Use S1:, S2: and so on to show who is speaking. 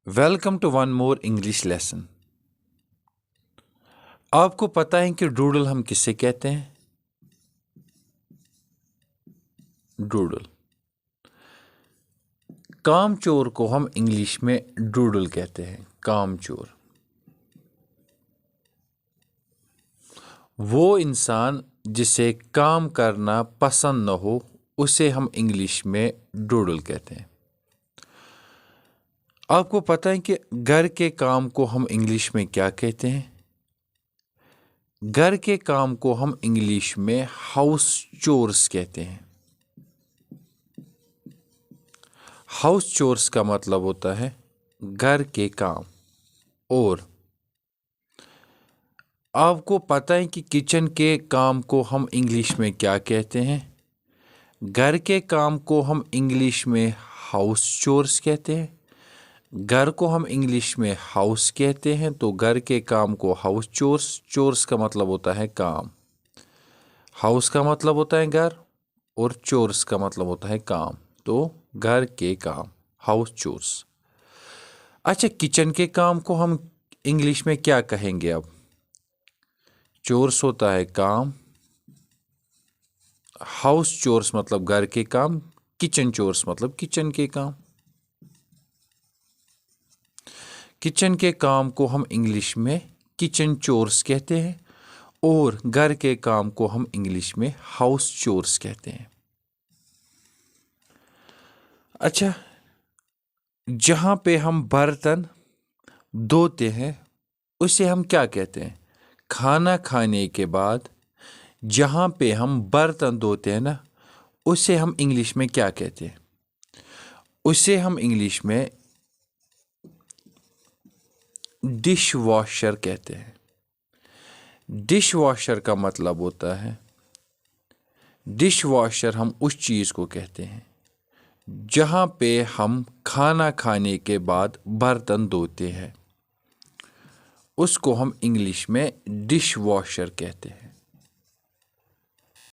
S1: Welcome to one more English lesson. आपको पता है कि डूडल हम किसे कहते हैं? डूडल। कामचोर को हम इंग्लिश में डूडल कहते हैं। कामचोर वो इंसान जिसे काम करना पसंद न हो, उसे हम इंग्लिश में डूडल कहते हैं। आपको पता है कि घर के काम को हम इंग्लिश में क्या कहते हैं? घर के काम को हम इंग्लिश में हाउस चोर्स कहते हैं। हाउस चोर्स का मतलब होता है घर के काम। और आपको पता है कि किचन के काम को हम इंग्लिश में क्या कहते हैं? घर के काम को हम इंग्लिश में हाउस चोर्स कहते हैं। घर को हम इंग्लिश में हाउस कहते हैं, तो घर के काम को हाउस चोर्स। चोर्स का मतलब होता है काम। हाउस का मतलब होता है घर और चोर्स का मतलब होता है काम। तो घर के काम, हाउस चोर्स। अच्छा, किचन के काम को हम इंग्लिश में क्या कहेंगे? अब चोर्स होता है काम, हाउस चोर्स मतलब घर के काम, किचन चोर्स मतलब किचन के काम। किचन के काम को हम इंग्लिश में किचन चोर्स कहते हैं और घर के काम को हम इंग्लिश में हाउस चोर्स कहते हैं। अच्छा, जहाँ पे हम बर्तन धोते हैं उसे हम क्या कहते हैं? खाना खाने के बाद जहाँ पे हम बर्तन धोते हैं ना, उसे हम इंग्लिश में क्या कहते हैं? उसे हम इंग्लिश में डिश वॉशर कहते हैं। डिश वॉशर का मतलब होता है, डिश वॉशर हम उस चीज़ को कहते हैं जहाँ पे हम खाना खाने के बाद बर्तन धोते हैं, उसको हम इंग्लिश में डिश वॉशर कहते हैं।